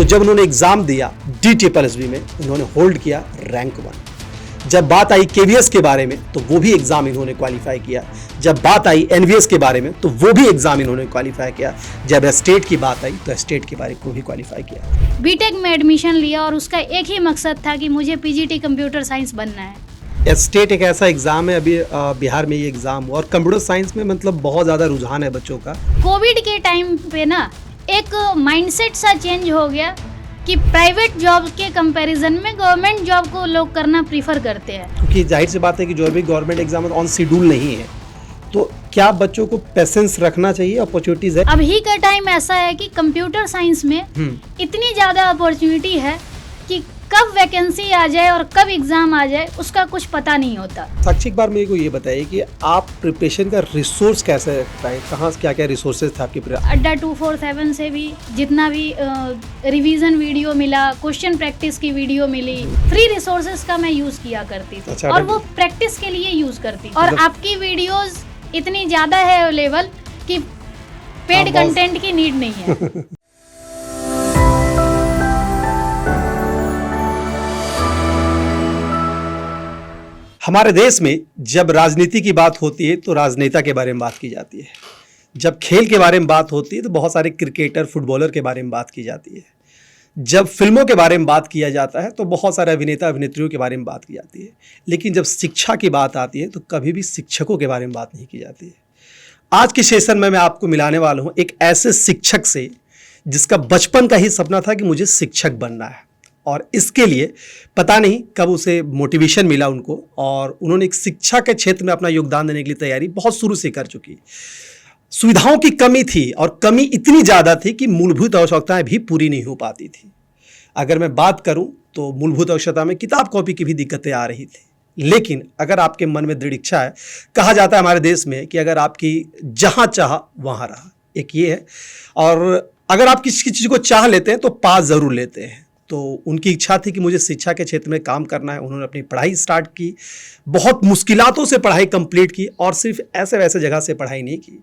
तो जब उन्होंने एग्जाम दिया DTPSB में, उन्होंने होल्ड किया रैंक 1। जब बात आई KVS के बारे में तो वो भी एग्जाम इन्होंने क्वालिफाई किया। जब बात आई NVS के बारे में तो वो भी एग्जाम इन्होंने क्वालिफाई किया। जब स्टेट की बात आई तो स्टेट के बारे को भी क्वालिफाई किया। बीटेक में एडमिशन लिया और उसका एक ही मकसद था कि मुझे PGT कंप्यूटर साइंस बनना है। स्टेट एक ऐसा एग्जाम है, अभी बिहार में ये एग्जाम हुआ और कंप्यूटर साइंस में मतलब बहुत ज़्यादा रुझान है बच्चों का। कोविड के टाइम पे ना एक माइंडसेट सा चेंज हो गया कि प्राइवेट जॉब के कंपैरिजन में गवर्नमेंट जॉब को लोग करना प्रीफर करते हैं, क्योंकि जाहिर सी बात है कि जो भी गवर्नमेंट एग्जाम ऑन शेड्यूल नहीं है, तो क्या बच्चों को पेशेंस रखना चाहिए, अपॉर्चुनिटीज है। अभी का टाइम ऐसा है कि कंप्यूटर साइंस में इतनी ज़्यादा अपॉर्चुनिटी है कि कब वैकेंसी आ जाए और कब एग्जाम आ जाए उसका कुछ पता नहीं होता। साक्षी, एक बार मेरे को ये बताइए कि आप प्रिपरेशन का रिसोर्स कैसे रखते, कहाँ क्या क्या रिसोर्सेज थे आपके? अड्डा 247 से भी जितना भी रिवीजन वीडियो मिला, क्वेश्चन प्रैक्टिस की वीडियो मिली, फ्री रिसोर्सेज का मैं यूज़ किया करती थी। और वो प्रैक्टिस के लिए यूज़ करती थी। और आपकी वीडियोज़ इतनी ज़्यादा है अवेलेबल कि पेड कंटेंट की नीड नहीं है। हमारे देश में जब राजनीति की बात होती है तो राजनेता के बारे में बात की जाती है। जब खेल के बारे में बात होती है तो बहुत सारे क्रिकेटर, फुटबॉलर के बारे में बात की जाती है। जब फिल्मों के बारे में बात किया जाता है तो बहुत सारे अभिनेता, अभिनेत्रियों के बारे में बात की जाती है। लेकिन जब शिक्षा की बात आती है तो कभी भी शिक्षकों के बारे में बात नहीं की जाती है। आज के सेशन में मैं आपको मिलाने वाला हूँ एक ऐसे शिक्षक से जिसका बचपन का ही सपना था कि मुझे शिक्षक बनना है, और इसके लिए पता नहीं कब उसे मोटिवेशन मिला उनको, और उन्होंने एक शिक्षा के क्षेत्र में अपना योगदान देने के लिए तैयारी बहुत शुरू से कर चुकी। सुविधाओं की कमी थी और कमी इतनी ज़्यादा थी कि मूलभूत आवश्यकताएं भी पूरी नहीं हो पाती थी। अगर मैं बात करूं तो मूलभूत आवश्यकता में किताब कॉपी की भी दिक्कतें आ रही थी। लेकिन अगर आपके मन में दृढ़ इच्छा है, कहा जाता है हमारे देश में कि अगर आपकी जहाँ चाह वहाँ रहा, एक ये है। और अगर आप किसी चीज़ को चाह लेते हैं तो पा ज़रूर लेते हैं। तो उनकी इच्छा थी कि मुझे शिक्षा के क्षेत्र में काम करना है। उन्होंने अपनी पढ़ाई स्टार्ट की, बहुत मुश्किलातों से पढ़ाई कंप्लीट की, और सिर्फ ऐसे वैसे जगह से पढ़ाई नहीं की।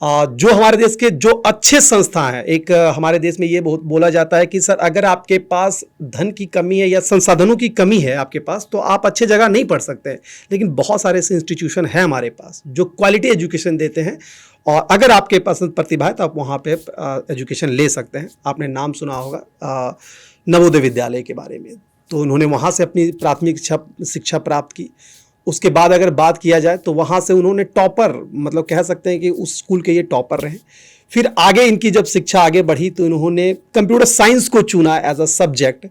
जो हमारे देश के जो अच्छे संस्थान हैं, एक हमारे देश में ये बहुत बोला जाता है कि सर अगर आपके पास धन की कमी है या संसाधनों की कमी है आपके पास, तो आप अच्छे जगह नहीं पढ़ सकते। लेकिन बहुत सारे ऐसे इंस्टीट्यूशन हैं हमारे पास जो क्वालिटी एजुकेशन देते हैं, और अगर आपके पास प्रतिभा है तो आप वहाँ पे एजुकेशन ले सकते हैं। आपने नाम सुना होगा नवोदय विद्यालय के बारे में। तो उन्होंने वहाँ से अपनी प्राथमिक शिक्षा प्राप्त की। उसके बाद अगर बात किया जाए तो वहाँ से उन्होंने टॉपर, मतलब कह सकते हैं कि उस स्कूल के ये टॉपर रहे। फिर आगे इनकी जब शिक्षा आगे बढ़ी तो इन्होंने कंप्यूटर साइंस को चुना एज अ सब्जेक्ट,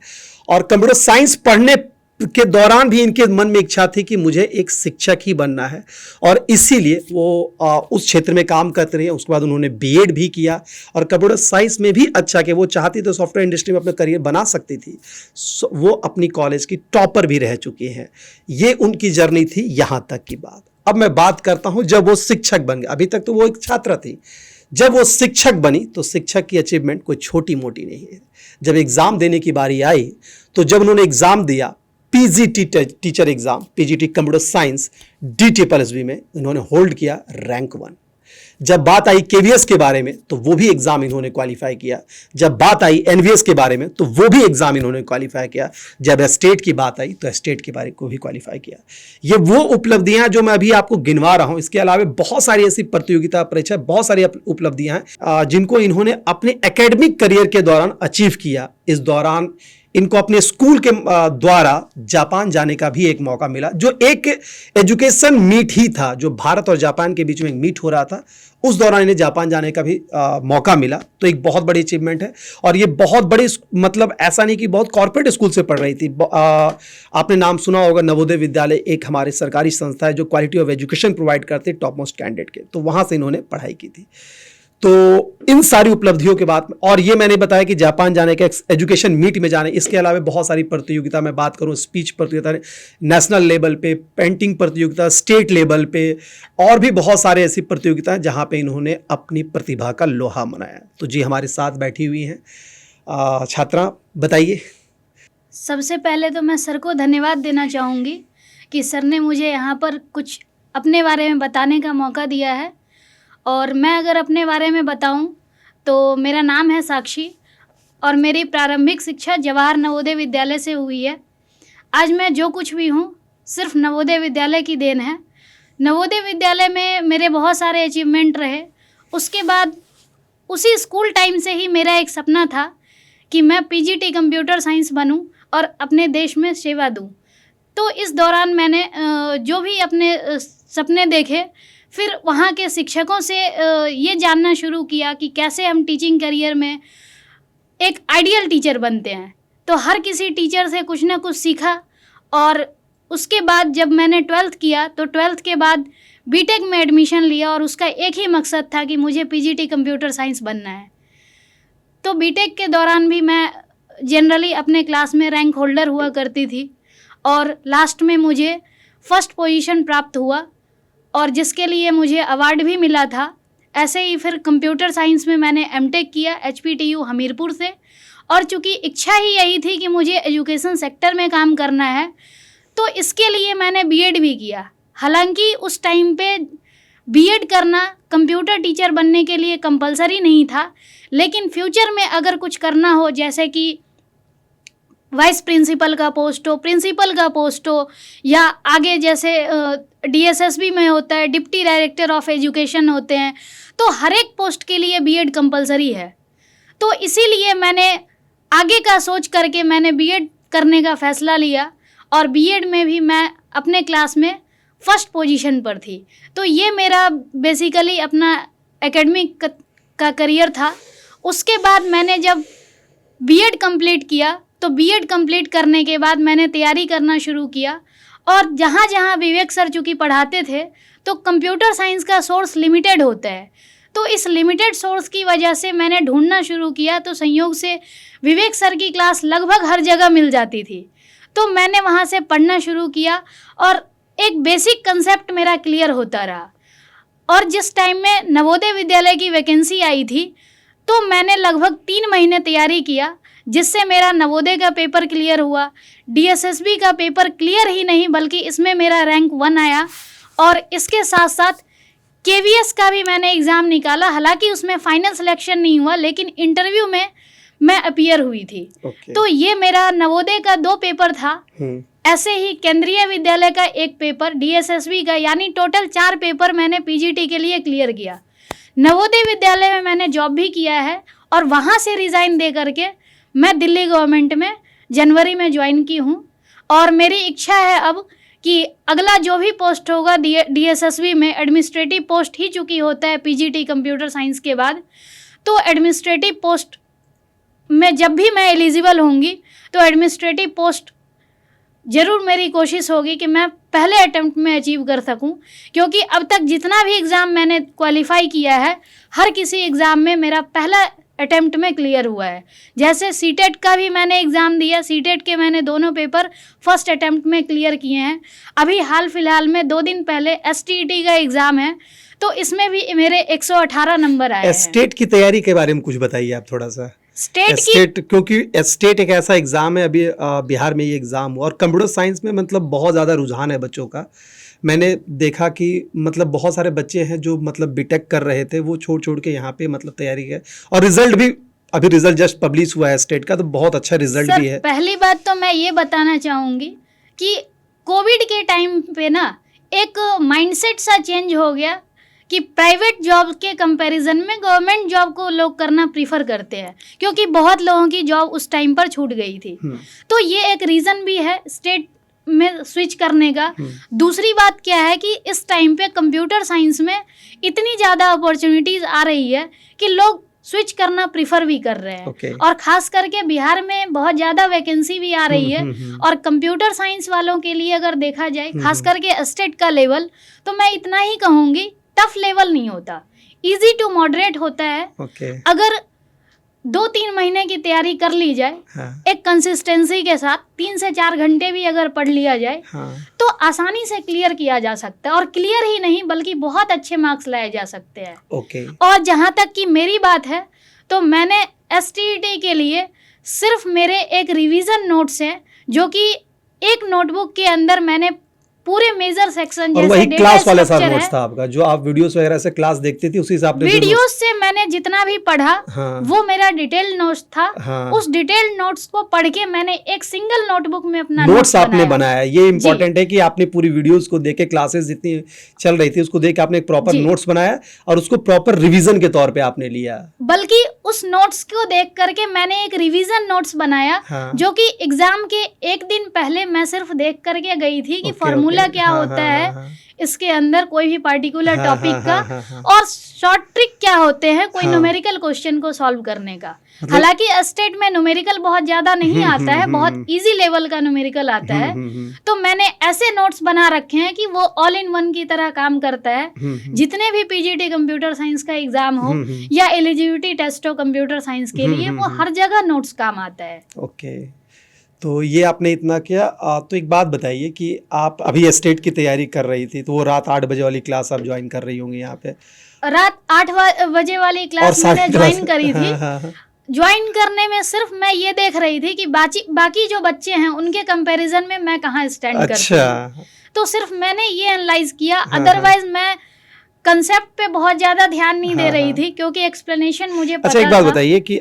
और कंप्यूटर साइंस पढ़ने के दौरान भी इनके मन में इच्छा थी कि मुझे एक शिक्षक ही बनना है, और इसीलिए वो उस क्षेत्र में काम करते रहे। उसके बाद उन्होंने बीएड भी किया, और कंप्यूटर साइंस में भी अच्छा कि वो चाहती तो सॉफ्टवेयर इंडस्ट्री में अपना करियर बना सकती थी। वो अपनी कॉलेज की टॉपर भी रह चुकी हैं। ये उनकी जर्नी थी यहाँ तक की बात। अब मैं बात करता हूँ जब वो शिक्षक बन गए। अभी तक तो वो एक छात्रा थी, जब वो शिक्षक बनी तो शिक्षक की अचीवमेंट कोई छोटी मोटी नहीं है। जब एग्ज़ाम देने की बारी आई तो जब उन्होंने एग्ज़ाम दिया PGT teacher exam, PGT computer science DTPSB में, उन्होंने होल्ड किया रैंक 1। जब बात आई KVS के बारे में तो वो भी एग्जाम इन्होंने क्वालिफाई किया। जब बात आई NVS के बारे में तो वो भी एग्जाम इन्होंने क्वालिफाई किया। जब स्टेट की बात आई तो स्टेट के बारे को भी क्वालिफाई किया। ये वो उपलब्धियां जो मैं अभी आपको गिनवा रहा हूं। इसके अलावा बहुत सारी ऐसी प्रतियोगिता, परीक्षा, बहुत सारी उपलब्धियां हैं जिनको इन्होंने अपने एकेडमिक करियर के दौरान अचीव किया। इस दौरान इनको अपने स्कूल के द्वारा जापान जाने का भी एक मौका मिला, जो एक एजुकेशन मीट ही था, जो भारत और जापान के बीच में एक मीट हो रहा था। उस दौरान इन्हें जापान जाने का भी मौका मिला। तो एक बहुत बड़ी अचीवमेंट है, और ये बहुत बड़ी, मतलब ऐसा नहीं कि बहुत कॉर्पोरेट स्कूल से पढ़ रही थी। आपने नाम सुना होगा नवोदय विद्यालय, एक हमारे सरकारी संस्था है जो क्वालिटी ऑफ एजुकेशन प्रोवाइड करती है टॉप मोस्ट कैंडिडेट के। तो वहाँ से इन्होंने पढ़ाई की थी। तो इन सारी उपलब्धियों के बाद, और ये मैंने बताया कि जापान जाने के, एजुकेशन मीट में जाने, इसके अलावा बहुत सारी प्रतियोगिता मैं बात करूं, स्पीच प्रतियोगिता नेशनल लेवल पे, पेंटिंग प्रतियोगिता स्टेट लेवल पे, और भी बहुत सारे ऐसी प्रतियोगिताएं जहां पे इन्होंने अपनी प्रतिभा का लोहा मनाया। तो जी हमारे साथ बैठी हुई हैं छात्रा, बताइए। सबसे पहले तो मैं सर को धन्यवाद देना चाहूँगी कि सर ने मुझे यहाँ पर कुछ अपने बारे में बताने का मौका दिया है। और मैं अगर अपने बारे में बताऊं तो मेरा नाम है साक्षी, और मेरी प्रारंभिक शिक्षा जवाहर नवोदय विद्यालय से हुई है। आज मैं जो कुछ भी हूँ सिर्फ नवोदय विद्यालय की देन है। नवोदय विद्यालय में मेरे बहुत सारे अचीवमेंट रहे। उसके बाद उसी स्कूल टाइम से ही मेरा एक सपना था कि मैं पीजीटी कंप्यूटर साइंस बनूं और अपने देश में सेवा दूं। तो इस दौरान मैंने जो भी अपने सपने देखे, फिर वहाँ के शिक्षकों से ये जानना शुरू किया कि कैसे हम टीचिंग करियर में एक आइडियल टीचर बनते हैं। तो हर किसी टीचर से कुछ ना कुछ सीखा और उसके बाद जब मैंने 12th किया तो 12th के बाद बीटेक में एडमिशन लिया और उसका एक ही मकसद था कि मुझे पीजीटी कंप्यूटर साइंस बनना है। तो बीटेक के दौरान भी मैं जनरली अपने क्लास में रैंक होल्डर हुआ करती थी और लास्ट में मुझे फर्स्ट पोजीशन प्राप्त हुआ और जिसके लिए मुझे अवार्ड भी मिला था। ऐसे ही फिर कंप्यूटर साइंस में मैंने एमटेक किया HPTU हमीरपुर से और चूँकि इच्छा ही यही थी कि मुझे एजुकेशन सेक्टर में काम करना है तो इसके लिए मैंने बीएड भी किया। हालांकि उस टाइम पे बीएड करना कंप्यूटर टीचर बनने के लिए कंपलसरी नहीं था, लेकिन फ्यूचर में अगर कुछ करना हो जैसे कि वाइस प्रिंसिपल का पोस्ट हो, प्रिंसिपल का पोस्ट हो या आगे जैसे DSSB में होता है डिप्टी डायरेक्टर ऑफ एजुकेशन होते हैं, तो हर एक पोस्ट के लिए बीएड कंपलसरी है। तो इसीलिए मैंने आगे का सोच करके मैंने बीएड करने का फ़ैसला लिया और बीएड में भी मैं अपने क्लास में फर्स्ट पोजीशन पर थी। तो ये मेरा बेसिकली अपना एकेडमिक का करियर था। उसके बाद मैंने जब बीएड कंप्लीट किया तो बीएड कंप्लीट करने के बाद मैंने तैयारी करना शुरू किया और जहाँ जहाँ विवेक सर चूँकि पढ़ाते थे तो कंप्यूटर साइंस का सोर्स लिमिटेड होता है। तो इस लिमिटेड सोर्स की वजह से मैंने ढूंढना शुरू किया तो संयोग से विवेक सर की क्लास लगभग हर जगह मिल जाती थी। तो मैंने वहाँ से पढ़ना शुरू किया और एक बेसिक कंसेप्ट मेरा क्लियर होता रहा। और जिस टाइम में नवोदय विद्यालय की वैकेंसी आई थी तो मैंने लगभग 3 महीने तैयारी किया, जिससे मेरा नवोदय का पेपर क्लियर हुआ। DSSB का पेपर क्लियर ही नहीं बल्कि इसमें मेरा रैंक 1 आया और इसके साथ साथ KVS का भी मैंने एग्ज़ाम निकाला। हालांकि उसमें फाइनल सिलेक्शन नहीं हुआ लेकिन इंटरव्यू में मैं अपीयर हुई थी। तो ये मेरा नवोदय का 2 पेपर था। ऐसे ही केंद्रीय विद्यालय का 1 पेपर, DSSB का, यानी टोटल 4 पेपर मैंने पीजीटी के लिए क्लियर किया। नवोदय विद्यालय में मैंने जॉब भी किया है और वहाँ से रिज़ाइन दे करके मैं दिल्ली गवर्नमेंट में जनवरी में ज्वाइन की हूँ और मेरी इच्छा है अब कि अगला जो भी पोस्ट होगा DSSB में एडमिनिस्ट्रेटिव पोस्ट ही चूँकि होता है पीजीटी कंप्यूटर साइंस के बाद, तो एडमिनिस्ट्रेटिव पोस्ट में जब भी मैं एलिजिबल होंगी तो एडमिनिस्ट्रेटिव पोस्ट ज़रूर मेरी कोशिश होगी कि मैं पहले अटेम्प्ट में अचीव कर सकूं, क्योंकि अब तक जितना भी एग्ज़ाम मैंने क्वालिफाई किया है हर किसी एग्ज़ाम में मेरा पहला अटेम्प्ट में क्लियर हुआ है। जैसे सीटेट का भी मैंने एग्ज़ाम दिया, सीटेट के मैंने दोनों पेपर फर्स्ट अटेम्प्ट में क्लियर किए हैं। अभी हाल फिलहाल में 2 दिन पहले STET का एग्ज़ाम है तो इसमें भी मेरे 118 नंबर आए हैं। स्टेट की तैयारी के बारे में कुछ बताइए आप थोड़ा सा। स्टेट क्योंकि स्टेट एक ऐसा एग्ज़ाम है, अभी बिहार में ये एग्ज़ाम हुआ और कंप्यूटर साइंस में मतलब बहुत ज़्यादा रुझान है बच्चों का। मैंने देखा कि मतलब बहुत सारे बच्चे हैं जो मतलब बीटेक कर रहे थे, वो छोड़ के यहाँ पे मतलब तैयारी है और रिजल्ट भी अभी रिजल्ट जस्ट पब्लिश हुआ है स्टेट का, तो बहुत अच्छा रिजल्ट भी है। पहली बात तो मैं ये बताना चाहूँगी कि कोविड के टाइम पे ना एक माइंडसेट सा चेंज हो गया कि प्राइवेट जॉब के कंपैरिजन में गवर्नमेंट जॉब को लोग करना प्रीफर करते हैं, क्योंकि बहुत लोगों की जॉब उस टाइम पर छूट गई थी। तो ये एक रीज़न भी है स्टेट में स्विच करने का। दूसरी बात क्या है कि इस टाइम पे कंप्यूटर साइंस में इतनी ज़्यादा अपॉर्चुनिटीज़ आ रही है कि लोग स्विच करना प्रीफर भी कर रहे हैं। और ख़ास करके बिहार में बहुत ज़्यादा वैकेंसी भी आ रही है और कंप्यूटर साइंस वालों के लिए अगर देखा जाए खास करके स्टेट का लेवल, तो मैं इतना ही कहूँगी टफ लेवल नहीं होता, इजी टू मॉडरेट होता है। अगर 2-3 महीने की तैयारी कर ली जाए एक कंसिस्टेंसी के साथ, 3 से 4 घंटे भी अगर पढ़ लिया जाए तो आसानी से क्लियर किया जा सकता है। और क्लियर ही नहीं बल्कि बहुत अच्छे मार्क्स लाए जा सकते हैं। और जहाँ तक कि मेरी बात है तो मैंने STET के लिए सिर्फ मेरे एक रिवीजन नोट्स हैं, जो कि एक नोटबुक के अंदर मैंने पूरे मेजर सेक्शन, और वही क्लास वाला सा नोट्स था आपका, जो आप वीडियोस वगैरह से क्लास देखती थी उसी हिसाब से? वीडियोस से मैंने मैंने जितना भी पढ़ा वो मेरा डिटेल नोट्स था। उस डिटेल नोट्स को पढ़ के मैंने एक सिंगल नोटबुक में अपना नोट्स आपने बनाया। ये इंपॉर्टेंट है कि आपने पूरी वीडियोस को देख के, क्लासेस जितनी चल रही थी उसको देख के आपने एक प्रॉपर नोट्स बनाया और उसको प्रॉपर रिवीजन के तौर पे आपने लिया। बल्कि उस नोट्स को देख करके मैंने एक रिवीजन नोट्स बनाया, जो कि एग्जाम के एक दिन पहले मैं सिर्फ देख करके गई थी कि फॉर्मूला क्या होता है इसके अंदर कोई भी पार्टिकुलर टॉपिक का, और शॉर्ट ट्रिक क्या होते हैं कोई न्यूमेरिकल क्वेश्चन को सॉल्व करने का। हालांकि स्टेट में न्यूमेरिकल बहुत ज्यादा नहीं आता है, बहुत इजी लेवल का न्यूमेरिकल आता है। तो मैंने ऐसे नोट्स बना रखे हैं कि वो ऑल इन वन की तरह काम करता है। जितने भी पीजीटी कंप्यूटर साइंस का एग्जाम हो या एलिजिबिलिटी टेस्ट हो कंप्यूटर साइंस के लिए, वो हर जगह नोट्स काम आता है। ओके, तो ये आपने इतना किया। तो एक बात बताइए कि आप अभी स्टेट की तैयारी कर रही थी, तो वो रात 8 बजे वाली क्लास आप ज्वाइन कर रही होंगी यहाँ पे? रात 8 बजे वाली क्लास मैंने ज्वाइन करी थी। ज्वाइन करने में सिर्फ मैं ये देख रही थी कि बाकी जो बच्चे हैं उनके कंपैरिजन में मैं कहाँ स्टैंड करती हूँ। तो सिर्फ मैंने ये एनालाइज किया, अदरवाइज मैं कंसेप्ट पे बहुत ज्यादा ध्यान नहीं दे रही थी, क्योंकि एक्सप्लेनेशन मुझे पता था। अच्छा, एक बात बताइए कि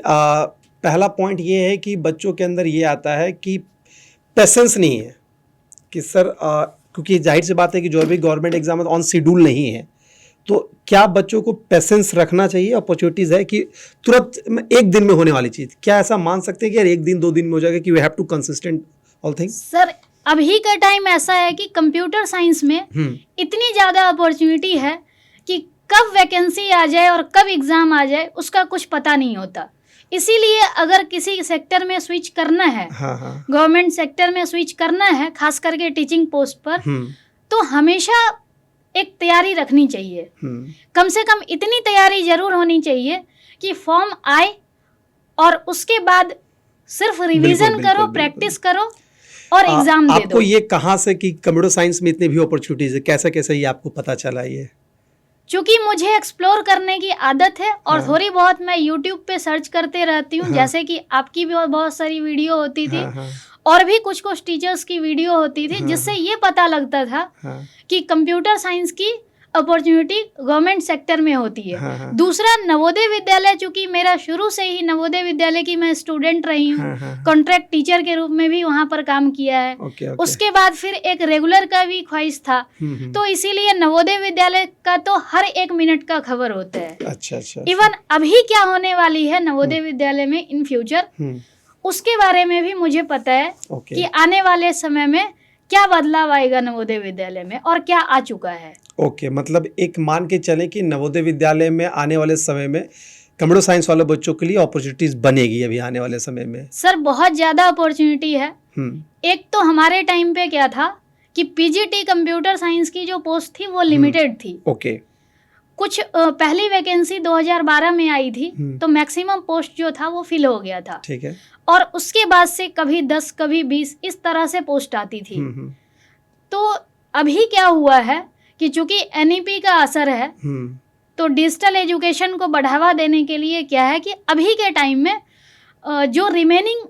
पहला पॉइंट ये है कि बच्चों के अंदर ये आता है कि पेशेंस नहीं है कि सर, क्योंकि जाहिर सी बात है कि जो भी गवर्नमेंट एग्जाम ऑन शेड्यूल नहीं है, तो क्या बच्चों को पेशेंस रखना चाहिए? अपॉर्चुनिटीज है कि तुरंत एक दिन में होने वाली चीज, क्या ऐसा मान सकते हैं कि यार एक दिन 2 दिन में हो जाएगा कि we have to consistent all things? Sir, अभी का टाइम ऐसा है कि कंप्यूटर साइंस में इतनी ज्यादा अपॉर्चुनिटी है कि कब वैकेंसी आ जाए और कब एग्जाम आ जाए उसका कुछ पता नहीं होता। इसीलिए अगर किसी सेक्टर में स्विच करना है, गवर्नमेंट सेक्टर में स्विच करना है, खास करके टीचिंग पोस्ट पर, तो हमेशा एक तैयारी रखनी चाहिए। कम से कम इतनी तैयारी जरूर होनी चाहिए कि फॉर्म आए और उसके बाद सिर्फ रिवीजन करो, प्रैक्टिस करो और एग्जाम दे दो। आपको ये कहाँ से कि कंप्यूटर साइंस में इतनी भी अपॉर्चुनिटीज है, कैसे कैसे ये आपको पता चला? ये चूंकि मुझे एक्सप्लोर करने की आदत है और थोड़ी बहुत मैं YouTube पे सर्च करते रहती हूँ, जैसे कि आपकी भी बहुत सारी वीडियो होती थी और भी कुछ टीचर्स की वीडियो होती थी, जिससे ये पता लगता था कि कंप्यूटर साइंस की अपॉर्चुनिटी गवर्नमेंट सेक्टर में होती है। दूसरा, नवोदय विद्यालय, चूंकि मेरा शुरू से ही नवोदय विद्यालय की मैं स्टूडेंट रही हूँ, कॉन्ट्रैक्ट टीचर के रूप में भी वहाँ पर काम किया है। उसके बाद फिर एक रेगुलर का भी ख्वाहिश था, तो इसीलिए नवोदय विद्यालय का तो हर एक मिनट का खबर होता है। अच्छा। इवन अभी क्या होने वाली है नवोदय विद्यालय में इन फ्यूचर, उसके बारे में भी मुझे पता है कि आने वाले समय में क्या बदलाव आएगा नवोदय विद्यालय में और क्या आ चुका है। ओके, मतलब एक मान के चले कि नवोदय विद्यालय में आने वाले समय में कंप्यूटर साइंस वाले बच्चों के लिए अपॉर्चुनिटीज बनेगी अभी आने वाले समय में? सर, बहुत ज्यादा अपॉर्चुनिटी है। एक तो हमारे टाइम पे क्या था कि पीजीटी कंप्यूटर साइंस की जो पोस्ट थी वो लिमिटेड थी। ओके। कुछ पहली वैकेंसी 2012 में आई थी, तो मैक्सिमम पोस्ट जो था वो फिल हो गया था। ठीक है। और उसके बाद से कभी 10 कभी 20 इस तरह से पोस्ट आती थी। तो अभी क्या हुआ है कि चूंकि एनईपी का असर है, तो डिजिटल एजुकेशन को बढ़ावा देने के लिए क्या है कि अभी के टाइम में जो रिमेनिंग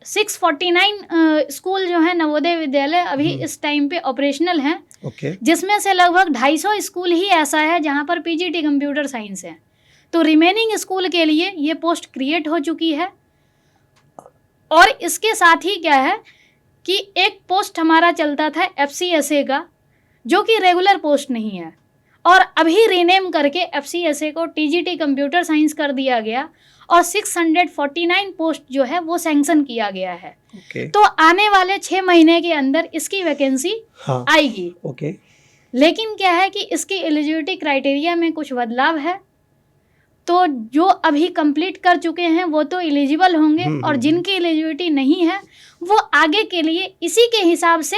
649 स्कूल जो है नवोदय विद्यालय अभी इस टाइम पे ऑपरेशनल हैं, जिसमें से लगभग 250 स्कूल ही ऐसा है जहां पर पीजीटी कंप्यूटर साइंस है। तो रिमेनिंग स्कूल के लिए ये पोस्ट क्रिएट हो चुकी है। और इसके साथ ही क्या है कि एक पोस्ट हमारा चलता था FCSA का, जो कि रेगुलर पोस्ट नहीं है, और अभी रीनेम करके FCSA को TGT कंप्यूटर साइंस कर दिया गया और 649 पोस्ट जो है वो सैंक्शन किया गया है। तो आने वाले 6 महीने के अंदर इसकी वैकेंसी आएगी। लेकिन क्या है कि इसकी एलिजिबिलिटी क्राइटेरिया में कुछ बदलाव है, तो जो अभी कंप्लीट कर चुके हैं वो तो एलिजिबल होंगे, और जिनकी एलिजिबिलिटी नहीं है वो आगे के लिए इसी के हिसाब से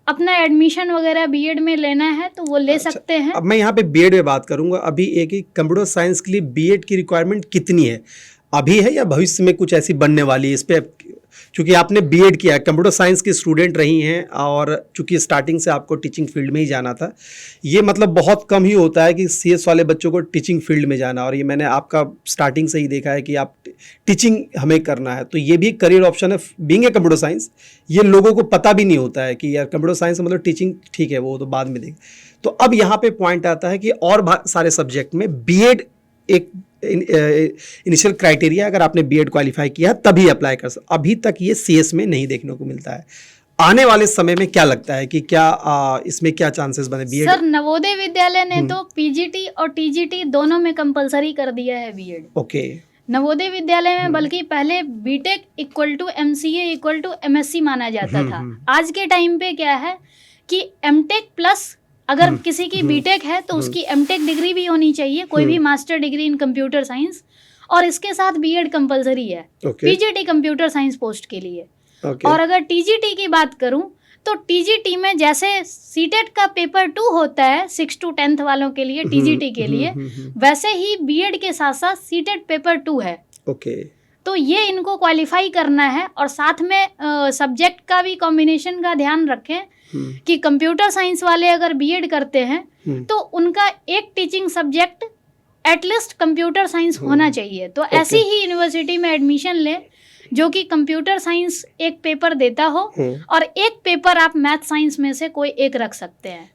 अपना एडमिशन वगैरह बीएड में लेना है तो वो ले सकते हैं। अब मैं यहाँ पे बीएड में बात करूंगा। अभी एक ही कंप्यूटर साइंस के लिए बीएड की रिक्वायरमेंट कितनी है अभी है, या भविष्य में कुछ ऐसी बनने वाली है? इस पे चूँकि आपने बीएड किया, कंप्यूटर साइंस की स्टूडेंट रही हैं, और चूँकि स्टार्टिंग से आपको टीचिंग फील्ड में ही जाना था, ये मतलब बहुत कम ही होता है कि सीएस वाले बच्चों को टीचिंग फील्ड में जाना, और ये मैंने आपका स्टार्टिंग से ही देखा है कि आप टीचिंग हमें करना है, तो ये भी करियर ऑप्शन है। बीइंग ए कंप्यूटर साइंस, ये लोगों को पता भी नहीं होता है कि यार कंप्यूटर साइंस मतलब टीचिंग, ठीक है वो तो बाद में देखें। तो अब यहाँ पे पॉइंट आता है कि और सारे सब्जेक्ट में बीएड एक इनिशियल क्राइटेरिया अगर आपने बीएड क्वालिफाई किया तभी अप्लाई कर सकते। अभी तक ये सीएस में नहीं देखने को मिलता है। आने वाले समय में क्या लगता है कि क्या इसमें क्या चांसेस बने बीएड? सर नवोदय विद्यालय ने तो पीजीटी और टीजीटी दोनों में कंपलसरी कर दिया है बीएड। ओके। नवोदय विद्यालय में बल्कि पहले BTech equal to MCA equal to MSc माना जाता था। आज के टाइम पे क्या है कि एमटेक प्लस अगर किसी की बीटेक है तो उसकी एमटेक डिग्री भी होनी चाहिए, कोई भी master degree in computer science, और इसके साथ बीएड कंपलसरी है पीजीटी कंप्यूटर साइंस पोस्ट के लिए। और अगर टीजीटी की बात करूं तो टीजीटी में जैसे सीटेट का पेपर 2 होता है 6 to 10th वालों के लिए टीजीटी के लिए, वैसे ही बीएड के साथ साथ सीटेट पेपर 2 है। ओके। तो ये इनको क्वालिफाई करना है, और साथ में सब्जेक्ट का भी कॉम्बिनेशन का ध्यान रखें कि कंप्यूटर साइंस वाले अगर बीएड करते हैं तो उनका एक teaching subject at least computer science होना चाहिए। तो ऐसी ही यूनिवर्सिटी में एडमिशन ले जो कि कंप्यूटर साइंस एक पेपर देता हो और एक पेपर आप मैथ साइंस में से कोई एक रख सकते हैं।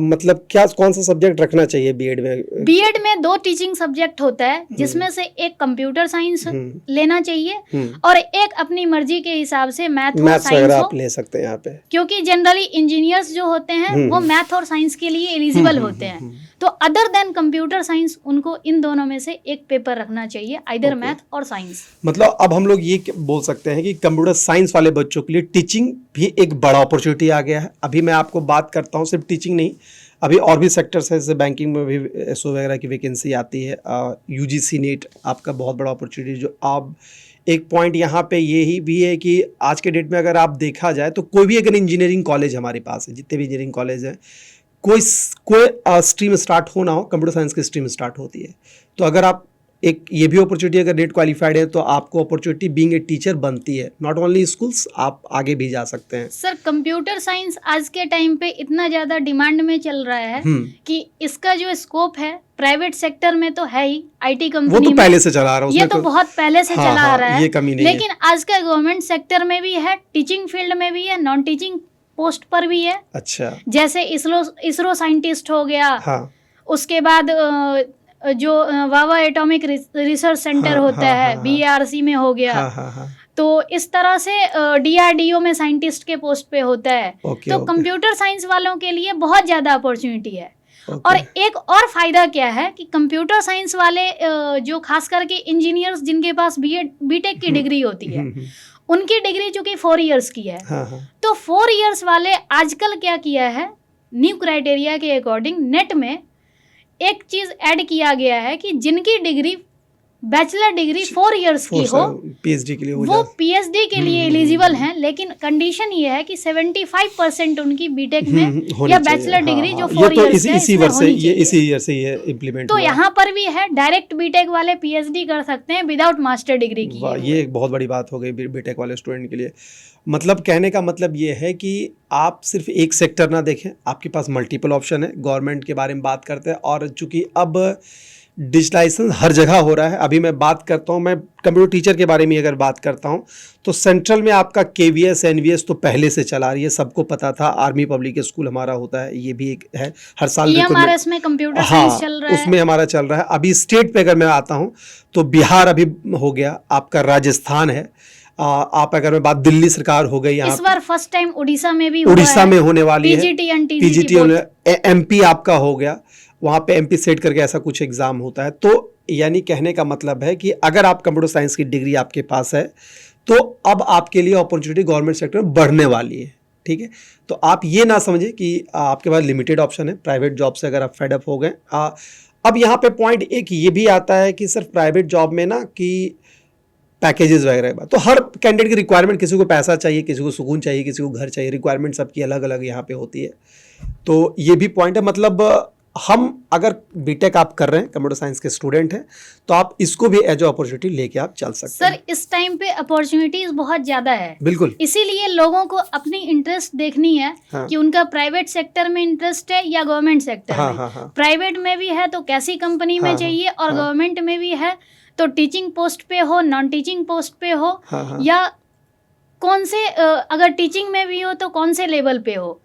मतलब क्या कौन सा सब्जेक्ट रखना चाहिए बीएड में? बीएड में 2 टीचिंग सब्जेक्ट होता है जिसमें से एक कंप्यूटर साइंस लेना चाहिए और एक अपनी मर्जी के हिसाब से मैथ और साइंस आप ले सकते हैं यहाँ पे, क्योंकि जनरली इंजीनियर्स जो होते हैं वो मैथ और साइंस के लिए एलिजिबल होते हैं। तो अदर देन कंप्यूटर साइंस उनको इन दोनों में से एक पेपर रखना चाहिए, आइदर मैथ और साइंस। मतलब अब हम लोग ये बोल सकते हैं कि कंप्यूटर साइंस वाले बच्चों के लिए टीचिंग भी एक बड़ा अपॉर्चुनिटी आ गया है। अभी मैं आपको बात करता हूँ सिर्फ टीचिंग नहीं, अभी और भी सेक्टर्स है, जैसे बैंकिंग में भी एसओ वगैरह की वैकेंसी आती है, यूजीसी नीट आपका बहुत बड़ा अपॉर्चुनिटी। जो आप एक पॉइंट यहाँ पे यही भी है कि आज के डेट में अगर आप देखा जाए तो कोई भी अगर इंजीनियरिंग कॉलेज हमारे पास है, जितने भी इंजीनियरिंग कॉलेज हैं, कोई स्ट्रीम स्टार्ट होना हो कंप्यूटर साइंस की स्ट्रीम स्टार्ट होती है। तो अगर आप एक ये भी अपॉर्चुनिटी अगर नेट क्वालिफाइड है तो आपको अपॉर्चुनिटी बीइंग ए टीचर बनती है, नॉट ओनली स्कूल्स, आप आगे भी जा सकते हैं। सर कंप्यूटर साइंस आज के टाइम पे इतना ज़्यादा डिमांड में चल रहा है कि इसका जो स्कोप है प्राइवेट सेक्टर में तो है ही, आईटी कंपनी वो तो पहले से चला रहा है, ये तो बहुत पहले से चला आ रहा है, ये कमी नहीं लेकिन आज का गवर्नमेंट सेक्टर में भी है, टीचिंग फील्ड में भी है, नॉन टीचिंग पोस्ट पर भी है। अच्छा। जैसे इसरो साइंटिस्ट हो गया, उसके बाद जो वावा एटॉमिक रिसर्च सेंटर होता है बीआरसी में हो गया। तो इस तरह से डीआरडीओ में साइंटिस्ट के पोस्ट पे होता है। तो कंप्यूटर साइंस वालों के लिए बहुत ज़्यादा अपॉर्चुनिटी है। और एक और फायदा क्या है कि कंप्यूटर साइंस वाले जो खास करके इंजीनियर्स जिनके पास बीटेक की डिग्री होती है, उनकी डिग्री चूंकि 4 इयर्स की है, तो 4 इयर्स वाले आजकल क्या किया है, न्यू क्राइटेरिया के अकॉर्डिंग नेट में एक चीज ऐड किया गया है कि जिनकी डिग्री बैचलर डिग्री 4 इयर्स की हो, पीएचडी के लिए वो पीएचडी के लिए एलिजिबल हैं, लेकिन कंडीशन ये है कि 75% उनकी बीटेक में या बैचलर डिग्री जो 4 इयर्स है इसी वर्ष से ये इम्प्लीमेंट। तो यहाँ पर भी है, डायरेक्ट बीटेक वाले पीएचडी कर सकते हैं विदाउट मास्टर डिग्री की। ये एक बहुत बड़ी बात हो गई बीटेक वाले स्टूडेंट के लिए। मतलब कहने का मतलब ये है कि आप सिर्फ एक सेक्टर ना देखें, आपके पास मल्टीपल ऑप्शन है। गवर्नमेंट के बारे में बात करते हैं, और चूंकि अब डिजिटलाइजेशन हर जगह हो रहा है। अभी मैं बात करता हूँ, मैं कंप्यूटर टीचर के बारे में अगर बात करता हूँ तो सेंट्रल में आपका केवीएस एनवीएस तो पहले से चला रही है, सबको पता था। आर्मी पब्लिक स्कूल हमारा होता है, ये भी एक है, हर साल EMRS में कंप्यूटर साइंस चल रहा है, उसमें हमारा चल रहा है। अभी स्टेट पे अगर मैं आता हूँ तो बिहार अभी हो गया, आपका राजस्थान है, आप अगर मैं बात दिल्ली सरकार हो गई, इस बार फर्स्ट टाइम उड़ीसा में भी उड़ीसा में होने वाली है, पीजीटी एमपी आपका हो गया, वहाँ पे एमपी सेट करके ऐसा कुछ एग्जाम होता है। तो यानी कहने का मतलब है कि अगर आप कंप्यूटर साइंस की डिग्री आपके पास है तो अब आपके लिए अपॉर्चुनिटी गवर्नमेंट सेक्टर में बढ़ने वाली है। ठीक है, तो आप ये ना समझे कि आपके पास लिमिटेड ऑप्शन है प्राइवेट जॉब से, अगर आप फेड अप हो गए। अब यहाँ पे पॉइंट एक ये भी आता है कि सिर्फ प्राइवेट जॉब में ना कि पैकेजेस वगैरह, तो हर कैंडिडेट की रिक्वायरमेंट, किसी को पैसा चाहिए, किसी को सुकून चाहिए, किसी को घर चाहिए, रिक्वायरमेंट सबकी अलग अलग यहाँ पे होती है। तो ये भी पॉइंट है। मतलब हम अगर बीटेक आप कर रहे हैं, कंप्यूटर साइंस के स्टूडेंट हैं, तो आप इसको भी एज अपॉर्चुनिटी लेके आप चल सकते हैं। सर इस टाइम पे अपॉर्चुनिटीज बहुत ज्यादा है, बिल्कुल, इसीलिए लोगों को अपनी इंटरेस्ट देखनी है कि उनका प्राइवेट सेक्टर में इंटरेस्ट है या गवर्नमेंट सेक्टर में। प्राइवेट में भी है तो कैसी कंपनी में चाहिए, और गवर्नमेंट में भी है तो टीचिंग पोस्ट पे हो, नॉन टीचिंग पोस्ट पे हो, या कौन से अगर टीचिंग में भी हो तो कौन से लेवल पे हो।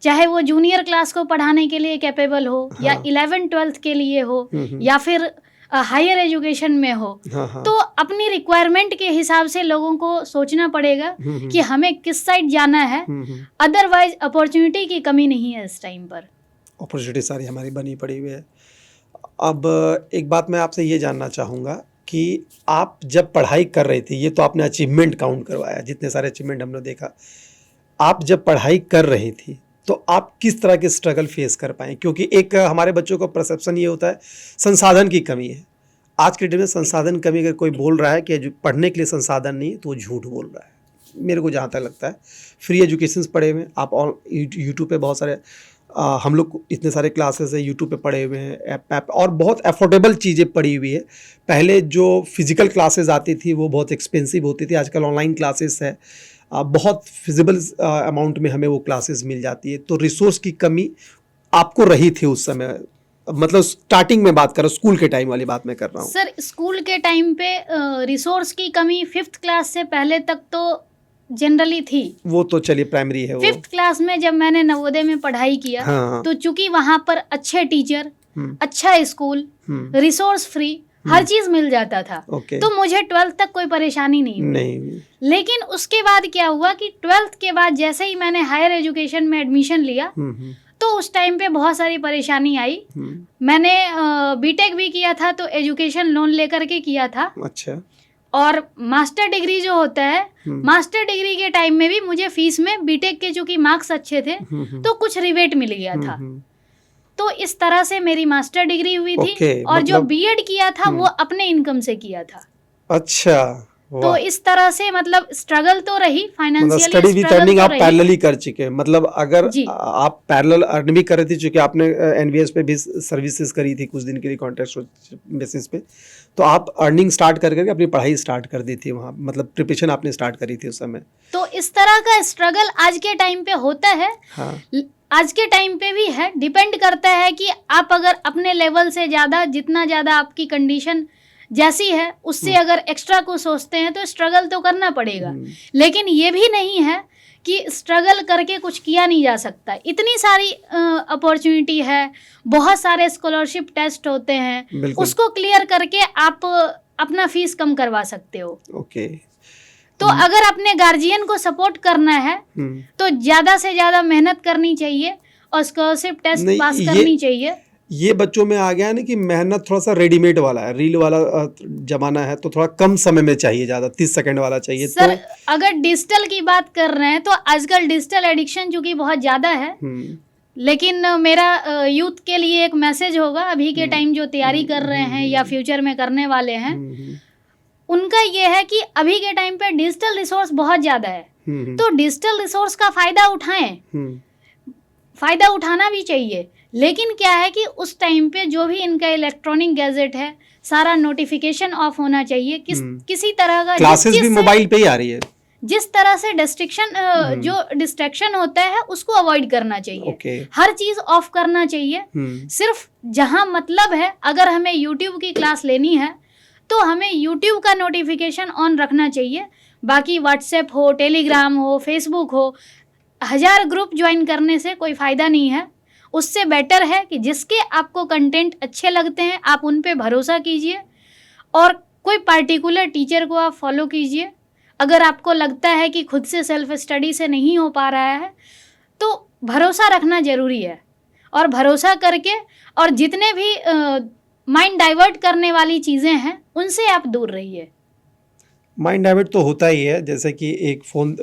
चाहे वो जूनियर क्लास को पढ़ाने के लिए कैपेबल हो, या 11th-12th के लिए हो, या फिर हायर एजुकेशन में हो, तो अपनी रिक्वायरमेंट के हिसाब से लोगों को सोचना पड़ेगा कि हमें किस साइड जाना है। अदरवाइज अपॉर्चुनिटी की कमी नहीं है इस टाइम पर, अपॉर्चुनिटी सारी हमारी बनी पड़ी हुई है। अब एक बात मैं आपसे ये जानना चाहूँगा कि आप जब पढ़ाई कर रही थी, ये तो आपने अचीवमेंट काउंट करवाया, जितने सारे अचीवमेंट हमने देखा, आप जब पढ़ाई कर रही थी तो आप किस तरह के स्ट्रगल फेस कर पाए? क्योंकि एक हमारे बच्चों का परसेप्शन ये होता है संसाधन की कमी है। आज के डेट में संसाधन कमी, अगर कोई बोल रहा है कि जो पढ़ने के लिए संसाधन नहीं है तो वो झूठ बोल रहा है। मेरे को जहाँ तक लगता है फ्री एजुकेशन पढ़े हुए हैं आप, यूट्यूब पे बहुत सारे हम लोग इतने सारे क्लासेस है यूट्यूब पे पढ़े हुए हैं, ऐप और बहुत अफोर्डेबल चीज़ें पढ़ी हुई है। पहले जो फिजिकल क्लासेस आती थी वो बहुत एक्सपेंसिव होती थी, आजकल ऑनलाइन क्लासेस है, बहुत फिजिबल अमाउंट में हमें वो क्लासेस मिल जाती है। तो रिसोर्स की कमी आपको रही थी उस समय, मतलब स्टार्टिंग में बात कर रहा हूँ, स्कूल के टाइम वाली बात मैं कर रहा हूँ। सर स्कूल के टाइम पे रिसोर्स की कमी 5th क्लास से पहले तक तो जनरली थी। वो तो चलिए प्राइमरी है। 5th क्लास में जब मैंने नवोदय में पढ़ाई किया, हाँ। तो चूंकि वहाँ पर अच्छे टीचर, अच्छा स्कूल, रिसोर्स फ्री, हर चीज मिल जाता था, तो मुझे 12th तक कोई परेशानी नहीं। लेकिन उसके बाद क्या हुआ कि 12th के बाद जैसे ही मैंने हायर एजुकेशन में एडमिशन लिया तो उस टाइम पे बहुत सारी परेशानी आई। मैंने बीटेक भी किया था तो एजुकेशन लोन लेकर के किया था। अच्छा। और मास्टर डिग्री जो होता है, मास्टर डिग्री के टाइम में भी मुझे फीस में बीटेक के चूंकि मार्क्स अच्छे थे तो कुछ रिबेट मिल गया था। तो इस तरह से मेरी मास्टर डिग्री हुई थी। और जो बीएड किया था वो अपने इनकम से किया था। अच्छा। तो इस तरह से मतलब स्ट्रगल तो रही, फाइनेंशियली स्टडी विद अर्निंग आप पैरेलली कर चुके हैं। मतलब अगर आप पैरेलल अर्न भी कर रहे थे, चूंकि आपने एनवीएस पे भी सर्विसेज करी थी कुछ दिन के लिए कॉन्ट्रैक्ट बेसिस पे, तो आप अर्निंग स्टार्ट करके अपनी पढ़ाई स्टार्ट कर दी थी वहाँ, मतलब प्रिपरेशन आपने स्टार्ट करी थी उस समय। तो इस तरह का स्ट्रगल आज के टाइम पे होता है। हाँ। आज के टाइम पे भी है, डिपेंड करता है कि आप अगर अपने लेवल से ज़्यादा, जितना ज़्यादा आपकी कंडीशन जैसी है उससे अगर एक्स्ट्रा को सोचते हैं तो स्ट्रगल तो करना पड़ेगा। लेकिन ये भी नहीं है कि स्ट्रगल करके कुछ किया नहीं जा सकता। इतनी सारी अपॉर्चुनिटी है, बहुत सारे स्कॉलरशिप टेस्ट होते हैं, उसको क्लियर करके आप अपना फीस कम करवा सकते हो। ओके। तो अगर अपने गार्जियन को सपोर्ट करना है तो ज़्यादा से ज़्यादा मेहनत करनी चाहिए और स्कॉलरशिप टेस्ट पास करनी चाहिए। ये बच्चों में आ गया है ना कि मेहनत थोड़ा सा रेडीमेड वाला है, रील वाला जमाना है, तो थोड़ा कम समय में चाहिए, ज़्यादा 30 सेकंड वाला चाहिए। सर तो अगर डिजिटल की बात कर रहे हैं तो आजकल डिजिटल एडिक्शन चूंकि बहुत ज़्यादा है, लेकिन मेरा यूथ के लिए एक मैसेज होगा, अभी के टाइम जो तैयारी कर रहे हैं या फ्यूचर में करने वाले हैं, उनका ये है कि अभी के टाइम पे डिजिटल रिसोर्स बहुत ज़्यादा है, तो डिजिटल रिसोर्स का फ़ायदा उठाएं, फ़ायदा उठाना भी चाहिए। लेकिन क्या है कि उस टाइम पे जो भी इनका इलेक्ट्रॉनिक गैजेट है सारा नोटिफिकेशन ऑफ होना चाहिए। किसी तरह का क्लासेस भी मोबाइल पे ही आ रही है, जिस तरह से जो डिस्ट्रैक्शन होता है उसको अवॉइड करना चाहिए। हर चीज ऑफ करना चाहिए। सिर्फ जहां मतलब है, अगर हमें यूट्यूब की क्लास लेनी है तो हमें यूट्यूब का नोटिफिकेशन ऑन रखना चाहिए। बाकी व्हाट्सएप हो, टेलीग्राम हो, फेसबुक हो, 1000 ग्रुप ज्वाइन करने से कोई फ़ायदा नहीं है। उससे बेटर है कि जिसके आपको कंटेंट अच्छे लगते हैं आप उन पे भरोसा कीजिए और कोई पार्टिकुलर टीचर को आप फॉलो कीजिए। अगर आपको लगता है कि खुद से सेल्फ स्टडी से नहीं हो पा रहा है तो भरोसा रखना ज़रूरी है, और भरोसा करके और जितने भी माइंड डाइवर्ट करने वाली चीज़ें हैं उनसे आप दूर रहिए। माइंड डाइवर्ट तो होता ही है, जैसे कि एक फ़ोन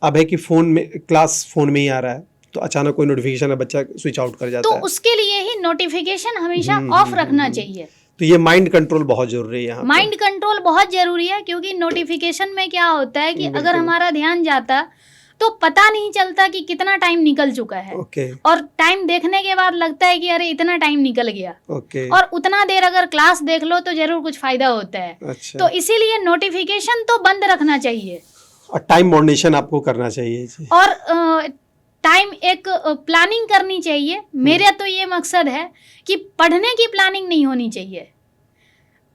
अब है कि फ़ोन में क्लास फ़ोन में ही आ रहा है तो अचानक कोई नोटिफिकेशन है, बच्चा स्विच आउट कर जाता है, तो उसके लिए ही नोटिफिकेशन हमेशा ऑफ रखना चाहिए। तो ये माइंड कंट्रोल बहुत जरूरी है यहाँ। माइंड कंट्रोल बहुत जरूरी है, क्योंकि नोटिफिकेशन में क्या होता है कि अगर हमारा ध्यान जाता तो पता नहीं चलता कि कितना टाइम निकल चुका है। और टाइम देखने के बाद लगता है कि अरे इतना टाइम निकल गया। और उतना देर अगर क्लास देख लो तो जरूर कुछ फायदा होता है। अच्छा। तो इसीलिए नोटिफिकेशन तो बंद रखना चाहिए और टाइम मॉनिटरिंग आपको करना चाहिए और टाइम एक प्लानिंग करनी चाहिए। मेरा तो ये मकसद है कि पढ़ने की प्लानिंग नहीं होनी चाहिए,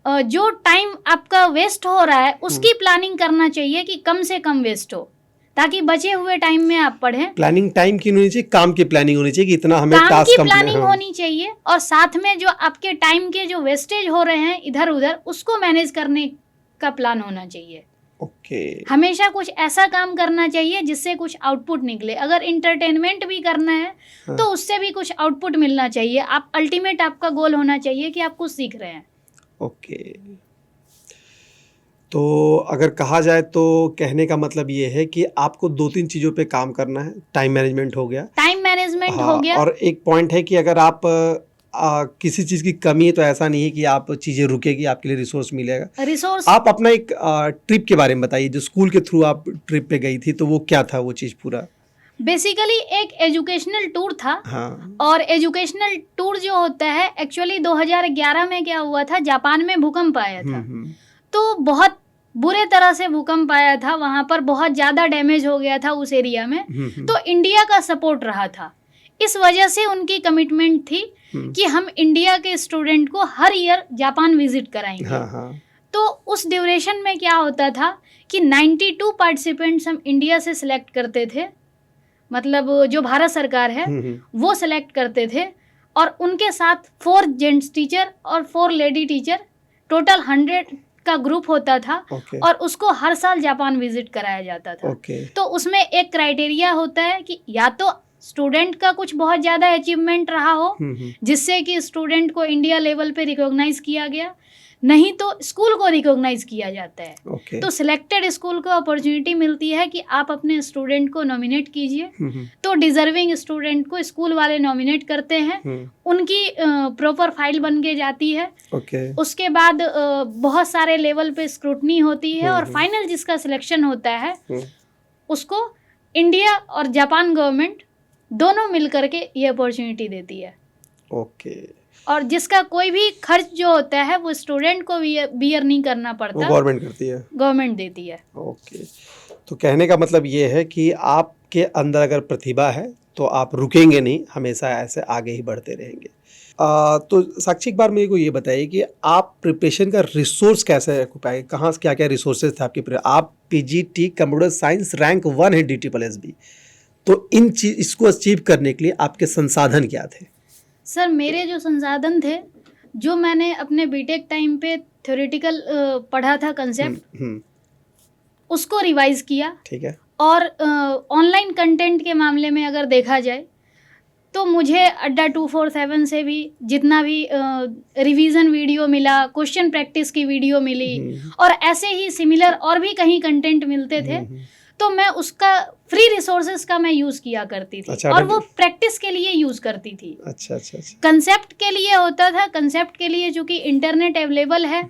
जो टाइम आपका वेस्ट हो रहा है उसकी प्लानिंग करना चाहिए कि कम से कम वेस्ट हो, ताकि बचे हुए टाइम में आप पढ़ें। प्लानिंग टाइम की नहीं होनी चाहिए, काम की प्लानिंग होनी चाहिए कि इतना हमें काम टास्क की कंप्लीट प्लानिंग होनी चाहिए, और साथ में जो आपके टाइम के जो वेस्टेज हो रहे हैं इधर उधर, उसको मैनेज करने का प्लान होना चाहिए। ओके। हमेशा कुछ ऐसा काम करना चाहिए जिससे कुछ आउटपुट निकले। अगर इंटरटेनमेंट भी करना है तो उससे भी कुछ आउटपुट मिलना चाहिए। आप अल्टीमेट आपका गोल होना चाहिए कि आप कुछ सीख रहे हैं। ओके। तो अगर कहा जाए तो कहने का मतलब ये है कि आपको 2-3 चीज़ों पे काम करना है। टाइम मैनेजमेंट हो गया, टाइम मैनेजमेंट हो गया, और एक पॉइंट है कि अगर आप किसी चीज़ की कमी है तो ऐसा नहीं है कि आप चीज़ें रुकेगी, आपके लिए रिसोर्स मिलेगा। रिसोर्स। आप अपना एक ट्रिप के बारे में बताइए, जो स्कूल के थ्रू आप ट्रिप पे गई थी, तो वो क्या था वो चीज़ पूरा? बेसिकली एक एजुकेशनल टूर था। हाँ। और एजुकेशनल टूर जो होता है, एक्चुअली 2011 में क्या हुआ था, जापान में भूकंप आया था। तो बहुत बुरे तरह से भूकंप आया था, वहाँ पर बहुत ज़्यादा डैमेज हो गया था उस एरिया में। तो इंडिया का सपोर्ट रहा था, इस वजह से उनकी कमिटमेंट थी कि हम इंडिया के स्टूडेंट को हर ईयर जापान विजिट कराएंगे। तो उस ड्यूरेशन में क्या होता था कि 92 पार्टिसिपेंट्स हम इंडिया से सिलेक्ट करते थे, मतलब जो भारत सरकार है वो सिलेक्ट करते थे, और उनके साथ 4 जेंट्स टीचर और 4 लेडी टीचर, टोटल 100 का ग्रुप होता था। और उसको हर साल जापान विजिट कराया जाता था। तो उसमें एक क्राइटेरिया होता है कि या तो स्टूडेंट का कुछ बहुत ज़्यादा अचीवमेंट रहा हो जिससे कि स्टूडेंट को इंडिया लेवल पे रिकॉग्नाइज किया गया, नहीं तो स्कूल को रिकॉग्नाइज किया जाता है। तो सिलेक्टेड स्कूल को अपॉर्चुनिटी मिलती है कि आप अपने स्टूडेंट को नॉमिनेट कीजिए। तो डिजर्विंग स्टूडेंट को स्कूल वाले नॉमिनेट करते हैं, उनकी प्रॉपर फाइल बन के जाती है। उसके बाद बहुत सारे लेवल पे स्क्रूटनी होती है, और फाइनल जिसका सिलेक्शन होता है उसको इंडिया और जापान गवर्नमेंट दोनों मिल करके ये अपॉर्चुनिटी देती है। और जिसका कोई भी खर्च जो होता है वो स्टूडेंट को बियर नहीं करना पड़ता, गवर्नमेंट करती है, गवर्नमेंट देती है। ओके। तो कहने का मतलब ये है कि आपके अंदर अगर प्रतिभा है तो आप रुकेंगे नहीं, हमेशा ऐसे आगे ही बढ़ते रहेंगे। तो साक्षी, एक बार मेरे को ये बताइए कि आप प्रिपरेशन का रिसोर्स कैसे पाए, कहाँ से क्या क्या रिसोर्सेज थे आपके? आप पीजीटी कंप्यूटर साइंस रैंक 1 है DSSB, तो इसको अचीव करने के लिए आपके संसाधन क्या थे? सर, मेरे जो संसाधन थे, जो मैंने अपने बीटेक टाइम पे थ्योरेटिकल पढ़ा था कंसेप्ट, उसको रिवाइज किया। ठीक है। और ऑनलाइन कंटेंट के मामले में अगर देखा जाए तो मुझे अड्डा 247 से भी जितना भी रिवीजन वीडियो मिला, क्वेश्चन प्रैक्टिस की वीडियो मिली, और ऐसे ही सिमिलर और भी कहीं कंटेंट मिलते थे, तो मैं उसका फ्री रिसोर्सेज का मैं यूज़ किया करती थी। अच्छा, और वो प्रैक्टिस के लिए यूज़ करती थी। अच्छा। कंसेप्ट के लिए होता था, कंसेप्ट के लिए चूंकि इंटरनेट अवेलेबल है,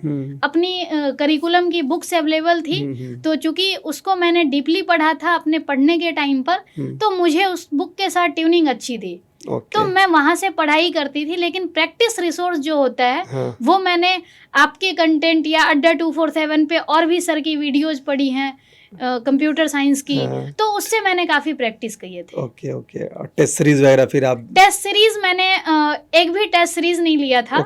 अपनी करिकुलम की बुक्स अवेलेबल थी, तो चूंकि उसको मैंने डीपली पढ़ा था अपने पढ़ने के टाइम पर, तो मुझे उस बुक के साथ ट्यूनिंग अच्छी थी। तो मैं वहाँ से पढ़ाई करती थी। लेकिन प्रैक्टिस रिसोर्स जो होता है वो मैंने आपके कंटेंट या अड्डा 247 पे और भी सर की वीडियोज पढ़ी हैं कंप्यूटर साइंस की, तो उससे मैंने काफी प्रैक्टिस किए थे। ओके। और टेस्ट सीरीज वगैरह? फिर आप टेस्ट सीरीज मैंने एक भी टेस्ट सीरीज नहीं लिया था।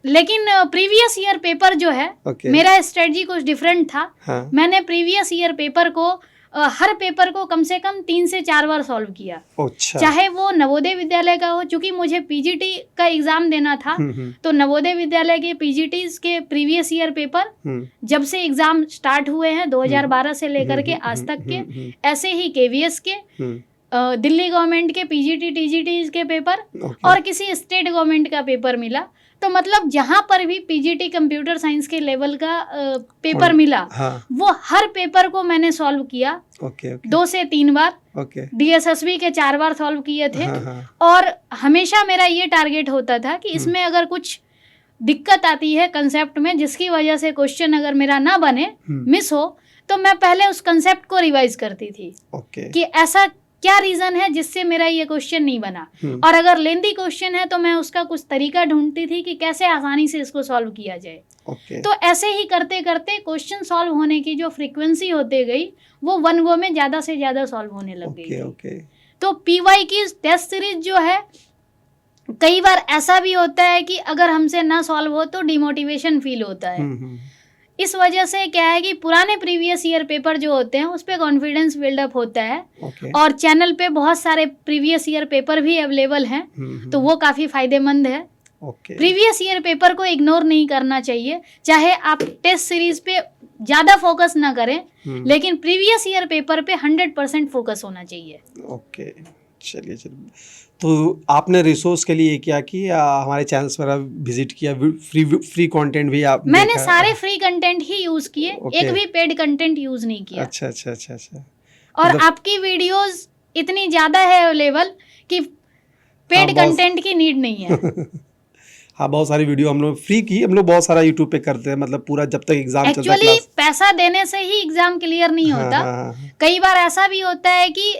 लेकिन प्रीवियस ईयर पेपर जो है, मेरा स्ट्रेटजी कुछ डिफरेंट था। मैंने प्रीवियस ईयर पेपर को हर पेपर को कम से कम 3 से 4 बार सॉल्व किया। अच्छा। चाहे वो नवोदय विद्यालय का हो, चूंकि मुझे पीजीटी का एग्जाम देना था, तो नवोदय विद्यालय के पीजीटी के प्रीवियस ईयर पेपर जब से एग्जाम स्टार्ट हुए हैं 2012 से लेकर के आज तक के, ऐसे ही केवीएस के, दिल्ली गवर्नमेंट के पीजीटी टीजीटी के पेपर, और किसी स्टेट गवर्नमेंट का पेपर मिला। तो मतलब जहाँ पर भी पीजीटी कंप्यूटर साइंस के लेवल का पेपर मिला, वो हर पेपर को मैंने सॉल्व किया। 2 से 3 बार। डीएसएसबी के 4 बार सॉल्व किए थे। और हमेशा मेरा ये टारगेट होता था कि इसमें अगर कुछ दिक्कत आती है कंसेप्ट में, जिसकी वजह से क्वेश्चन अगर मेरा ना बने, मिस हो, तो मैं पहले उस कंसेप्ट को रिवाइज करती थी कि ऐसा क्या रीजन है जिससे मेरा ये क्वेश्चन नहीं बना। और अगर लेंदी क्वेश्चन है तो मैं उसका कुछ तरीका ढूंढती थी कि कैसे आसानी से इसको सॉल्व किया जाए। तो ऐसे ही करते करते क्वेश्चन सॉल्व होने की जो फ्रीक्वेंसी होते गई, वो 1 गो में ज़्यादा से ज़्यादा सॉल्व होने लग गई। तो पीवाई की टेस्ट सीरीज जो है, कई बार ऐसा भी होता है कि अगर हमसे ना सॉल्व हो तो डिमोटिवेशन फील होता है। इस वजह से क्या है कि पुराने प्रीवियस ईयर पेपर जो होते हैं उस पर कॉन्फिडेंस बिल्डअप होता है। और चैनल पे बहुत सारे प्रीवियस ईयर पेपर भी अवेलेबल हैं, तो वो काफ़ी फायदेमंद है। प्रीवियस ईयर पेपर को इग्नोर नहीं करना चाहिए, चाहे आप टेस्ट सीरीज पे ज़्यादा फोकस ना करें, लेकिन प्रीवियस ईयर पेपर पे 100% फोकस होना चाहिए। ओके, चलिए। तो आपने रिसोर्स के लिए क्या किया? हमारे चैनल्स पर विजिट किया, फ्री कंटेंट भी आप? मैंने सारे फ्री कंटेंट ही यूज़ किए, एक भी पेड कंटेंट यूज़ नहीं किया। अच्छा। और आपकी वीडियोस इतनी ज़्यादा है अवेलेबल कि पेड कंटेंट की नीड नहीं है। हाँ, बहुत सारी वीडियो हम लोग फ्री की, हम लोग बहुत सारा यूट्यूब पे करते हैं, मतलब पूरा जब तक एग्जाम चलता है। एक्चुअली पैसा देने से ही एग्जाम क्लियर नहीं होता। कई बार ऐसा भी होता है कि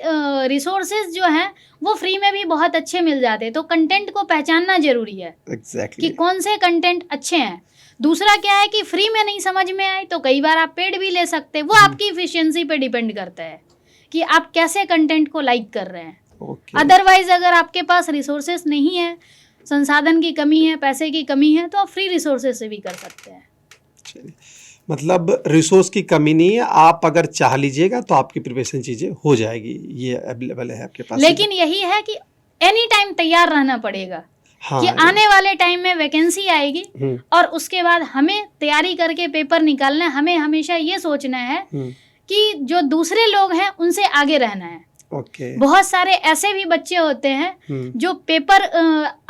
रिसोर्सेज जो हैं वो फ्री में भी बहुत अच्छे मिल जाते हैं, तो कंटेंट को पहचानना जरूरी है। एग्जैक्टली कि कौन से कंटेंट अच्छे हैं। दूसरा क्या है कि फ्री में नहीं समझ में आए तो कई बार आप पेड भी ले सकते हैं, वो आपकी इफिशियंसी पे डिपेंड करता है कि आप कैसे कंटेंट को लाइक कर रहे हैं। अदरवाइज अगर आपके पास रिसोर्सेज नहीं है, संसाधन की कमी है, पैसे की कमी है, तो आप फ्री रिसोर्सेज से भी कर सकते हैं। चलिए, मतलब रिसोर्स की कमी नहीं है, आप अगर चाह लीजिएगा तो आपकी प्रिपरेशन चीज़ें हो जाएगी, ये अवेलेबल है आपके पास। लेकिन यही है कि एनी टाइम तैयार रहना पड़ेगा। हाँ, कि आने वाले टाइम में वैकेंसी आएगी और उसके बाद हमें तैयारी करके पेपर निकालना है। हमें हमेशा ये सोचना है कि जो दूसरे लोग हैं उनसे आगे रहना है। बहुत सारे ऐसे भी बच्चे होते हैं जो पेपर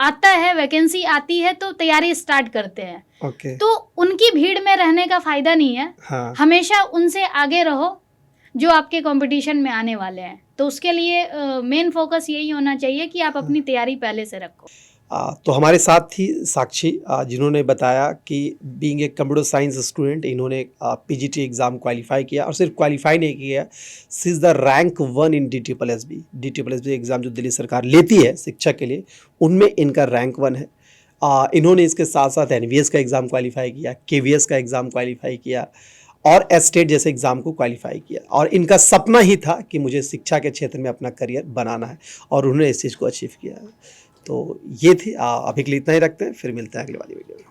आता है, वैकेंसी आती है तो तैयारी स्टार्ट करते हैं। तो उनकी भीड़ में रहने का फायदा नहीं है। हाँ। हमेशा उनसे आगे रहो जो आपके कंपटीशन में आने वाले हैं। तो उसके लिए मेन फोकस यही होना चाहिए कि आप अपनी तैयारी पहले से रखो। तो हमारे साथ थी साक्षी, जिन्होंने बताया कि being a computer science student इन्होंने पीजीटी एग्ज़ाम क्वालिफाई किया, और सिर्फ क्वालिफाई नहीं किया, she is the rank 1 in DSSB exam जो दिल्ली सरकार लेती है शिक्षा के लिए, उनमें इनका रैंक 1 है। इन्होंने इसके साथ साथ NVS का एग्ज़ाम क्वालिफाई किया, KVS का एग्ज़ाम क्वालिफाई किया और एस्टेट जैसे एग्ज़ाम को क्वालिफाई किया। और इनका सपना ही था कि मुझे शिक्षा के क्षेत्र में अपना करियर बनाना है, और उन्होंने इस चीज़ को अचीव किया। तो ये थी, अभी के लिए इतना ही रखते हैं, फिर मिलते हैं अगली वाली वीडियो में।